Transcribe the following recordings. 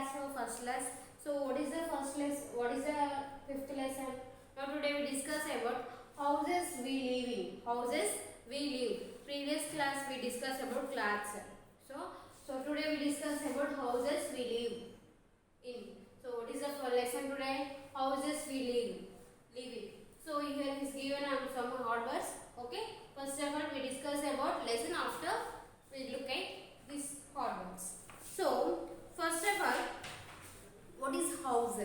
class for first lesson. So what is the first lesson? What is the fifth lesson? Now today we discuss about houses we live in. Houses we live. Previous class we discussed about class. So today we discuss about houses we live in. So what is the first lesson today? Houses we live in. So here is given some hard words. Okay. First of all we discuss about lesson. After we look at these hard words. So first of all, what is house?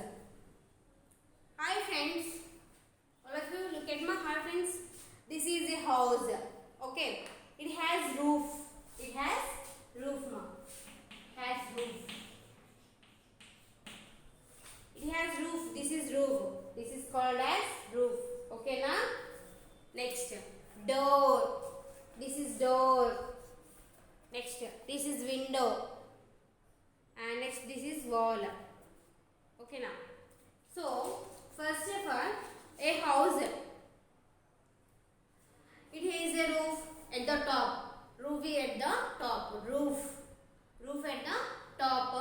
Hi friends. All of you look at my hi friends. This is a house. Okay. It has roof. It has roof now. Has roof. It has roof. This is roof. This is called as roof. Okay now. Next. Door. This is door. Next. This is window. And next this is wall. Okay now. So first of all, a house. It has a roof at the top. Roof at the top. Roof at the top.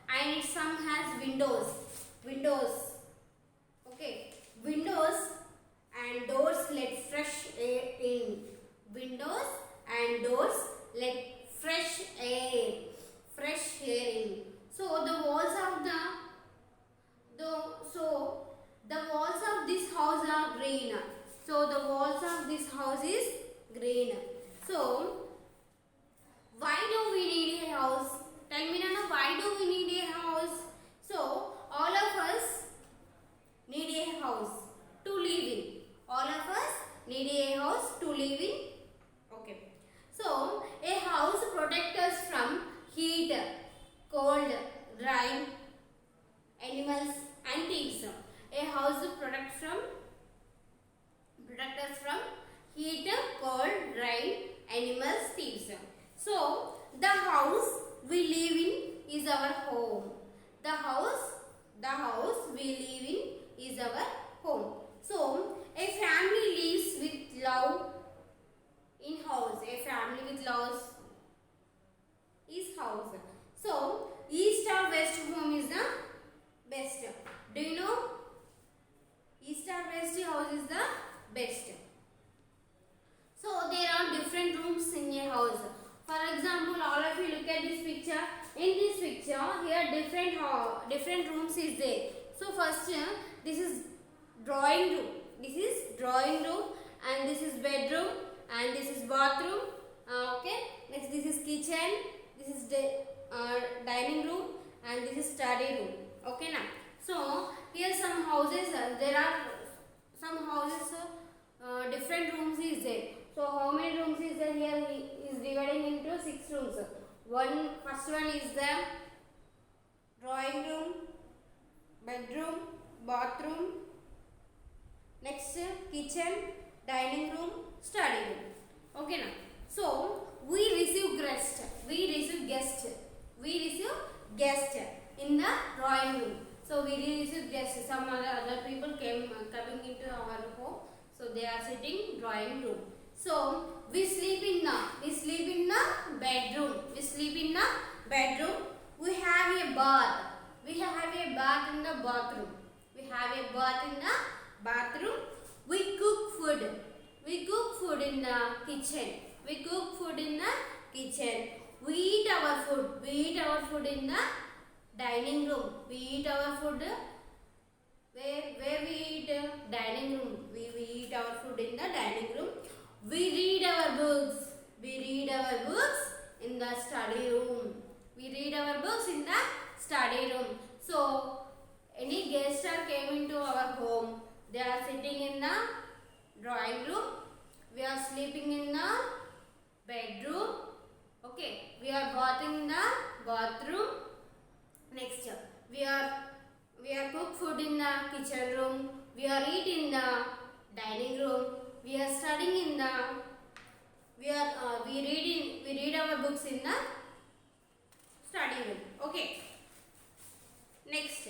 And it some has windows. Okay. Windows and doors let fresh air in. Windows and doors let fresh air in. So the walls of this house are green. So the walls of this house is green. So why do we need a house? Tell me Nana, why do we need a house? So all of us need a house to live in. All of us need a house to live in. Okay. So a house protects us from heat, cold, rain, animals and thieves. A house protects us from heat, cold, rain, animals, thieves. So the house we live in is our home. The house we live in is our home. So a family lives with love in house. A family with love is house. So east or west home is the best. Do you know? East or west house is the best. So there are different rooms in a house. For example, all of you look at this picture. In this picture, here different rooms is there. So first, this is drawing room. This is drawing room, and this is bedroom, and this is bathroom. Okay. Next, this is kitchen. This is dining room, and this is study room. Okay now. So here some houses. There are some houses. Different rooms is there. So how many rooms is there? Here he is dividing into 6 rooms. First one is the drawing room, bedroom, bathroom. Next kitchen, dining room, study room. Okay now. So we receive guest. We receive guest in the drawing room. So we receive guests. Some other people coming into our home. So they are sitting drawing room. So we sleep in the bedroom. We have a bath. We have a bath in the bathroom. We cook food. We in the kitchen. We eat our food in the dining room. We eat our food. Where we eat? Dining room. We eat our food in the dining room. We read our books. In the study room. So any guests are came into our home. They are sitting in the drawing room. We are sleeping in the bedroom. Okay. We are bathing in the bathroom. Next, we are cook food in the kitchen room. We are eating in the dining room. We are studying in the. We read our books in the study room. Okay. Next,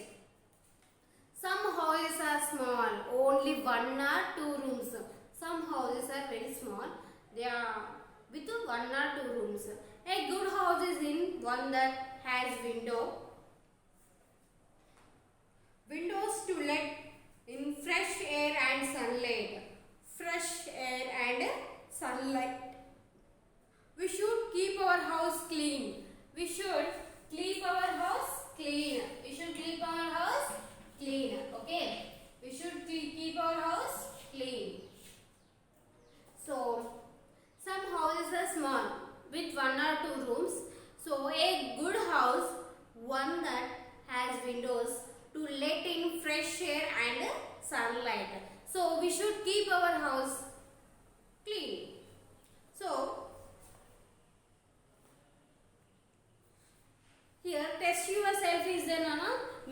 some houses are small, only 1 or 2 rooms. Some houses are very small. They are with 1 or 2 rooms. A good house is in one that has window, windows to let in fresh air and sunlight. Fresh air and sunlight. We should keep our house clean. We should keep our house clean. We should keep our house clean. Okay. We should keep our house clean. So, some houses are small with 1 or 2 rooms. So, a good house, one that has windows to let in fresh air and sunlight. So, we should keep our house clean. So, here test yourself is the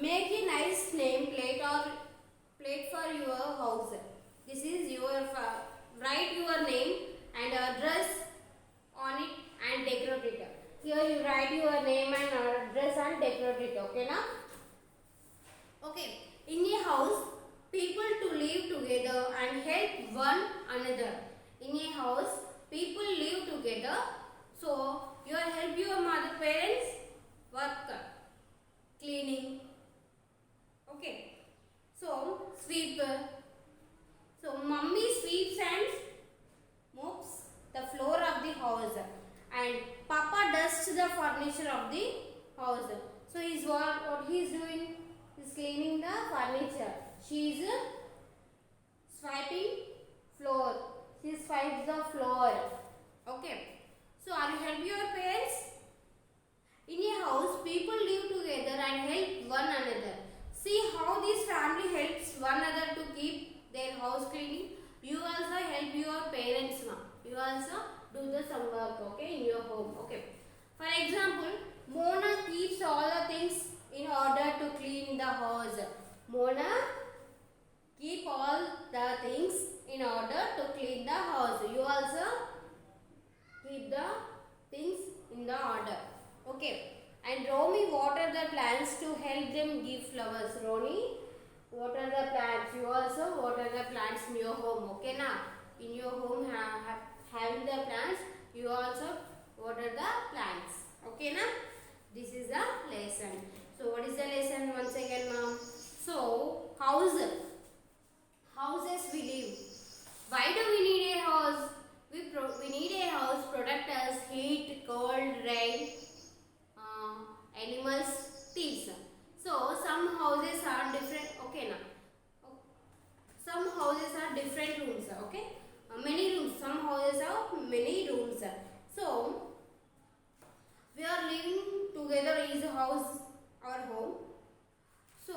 make a nice name plate or plate for your house. This is your write your name and address on it and decorate it. Here you write your name and address and decorate it. Okay now? Okay. In a house, people to live together and help one another. In a house, people live together. So you help your mother parents work, cleaning. Okay. So sweep. So mummy sweeps and mops the floor of the house, and Papa dusts the furniture of the house. So what he is doing? He is cleaning the furniture. She is swiping floor. She swipes the floor. Okay. So are you help your parents? In a house, people live together and help one another. See how this family helps one another to keep their house clean. You also help your parents now. You also do the some work, okay, in your home. Okay. For example, Mona keeps all the things in order to clean the house. Mona keep all the things in order to clean the house. You also keep the things in the order. Okay. And Romy water the plants to help them give flowers. Romy water the plants. You also water the plants in your home. Okay now? In your home having the plants, you also water the plants. Okay now? This is the lesson. So what is the lesson once again ma'am? So houses we live. Why do we need a house? We need a house protect us heat, cold, rain, animals, thieves. So some houses are different. Okay now. Some houses are different rooms. Okay. Many rooms. Some houses have many rooms. So we are living together is a house or home. So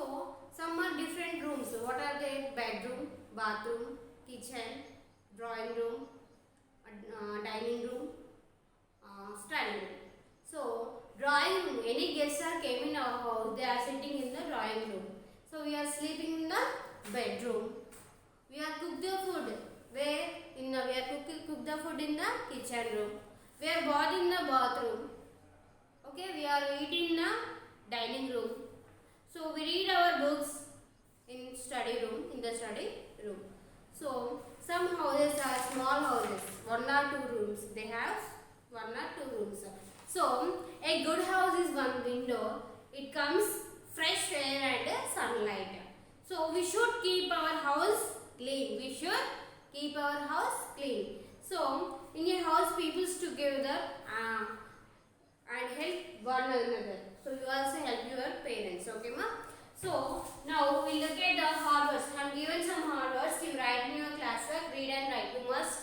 some are different rooms. What are they? Bedroom, bathroom, kitchen, drawing room, dining room, study room. So drawing room. Any guests are came in our house. They are sitting in the drawing room. So we are sleeping in the bedroom. We are cook the food. Where we are cook the food in the kitchen room. We are bath in the bathroom. Okay, we are eating in the dining room. So we read our books in study room, in the study room. So some houses are small houses, 1 or 2 rooms. They have 1 or 2 rooms. So a good house is one window. It comes fresh air and sunlight. So we should keep our house clean. We should keep our house clean. So in a house, people together and help one another. So you also help your parents. Okay, ma? So now we look at the hard words. I have given some hard words. You write in your classwork. Read and write. You must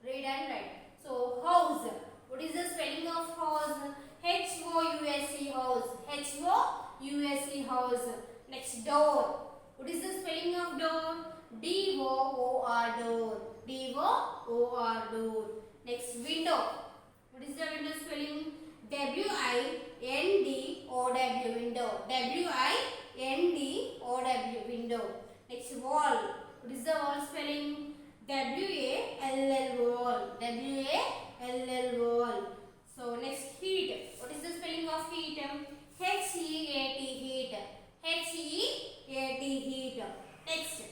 read and write. So house. What is the spelling of house? H-O-U-S-E house. H-O-U-S-E house. Next door. What is the spelling of door? D-O-O-R door. D-O-O-R door. Next window. What is the window spelling? W-I-N-D-O-W window. W-I-N-D-O-W window. Next wall. What is the wall spelling? W-A-L-L wall. W-A-L-L wall. So next heat. What is the spelling of heat? H-E-A-T heat. H-E-A-T heat. Next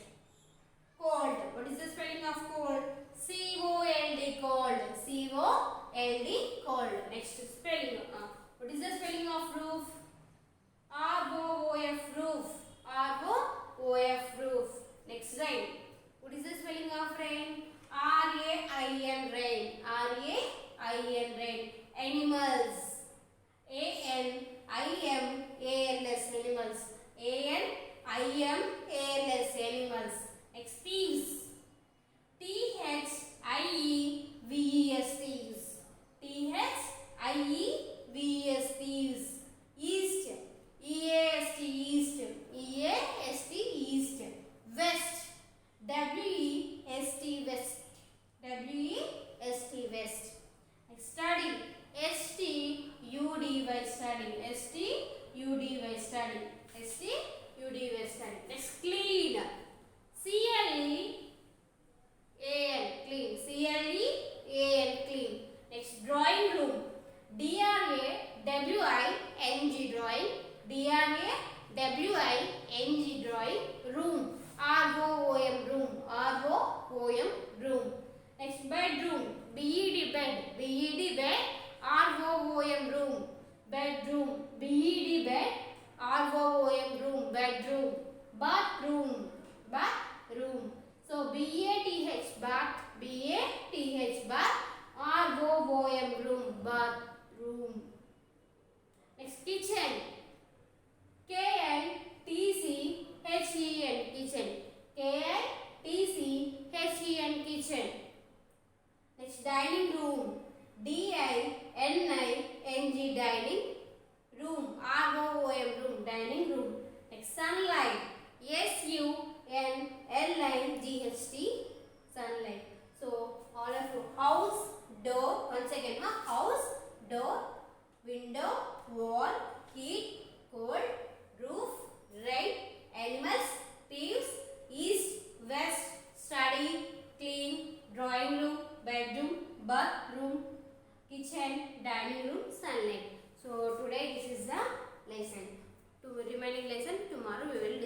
cold. What is the spelling of cold? C-O-L-D cold. C-O-L-D cold. Next spelling. What is the spelling of roof? R-O-O-F roof. R-O Next, rain. What is the spelling of rain? R-A-I-N, rain. R-A-I-N, rain. Animals. A-N-I-M-A-L-S, animals. A-N-I-M-A-L-S, animals. Next, thieves. T-H-I-E-V-E-S, thieves. T-H-I-E-V-E-S, thieves. East. E-A-S-T, east. E-A-S-T, east. West. W-E-S-T, west. W-E-S-T, west. Next, study. S-T-U-D-Y, study. S-T-U-D-Y, study. S-T-U-D-Y, study. Next, clean. C-L-E-A-N, clean. C-L-E-A-N, clean. Next, drawing room. D-R-A-W-I-N-G, drawing. D-R-A-W-I-N-G, drawing. Room. R-O-O-M, room. R-O-O-M, room. Next, bedroom. B-E-D, bed. B-E-D, bed. R-O-O-M, room. Bedroom. B-E-D, bed. R-O-O-M, room. Bedroom. Bathroom. Bathroom. So, B-A-T-H, bath. B-A-T-H, bath. R-O-O-M, room. Bathroom. Next, kitchen. K-I-T-C-H-E-N, kitchen. K-I-T-C-H-E-N, kitchen. Next, dining room. D-I-N-I-N-G, dining room. R-O-O-M, room. Dining room. Next, sunlight. S-U-N-L-I-G-H-T, sunlight. So, all of you. House, door. Once again, house, door, window, wall, heat, cold, roof, rain, animals, thieves, east, west, study, clean, drawing room, bedroom, bathroom, kitchen, dining room, sunlight. So today this is the lesson. To remaining lesson tomorrow we will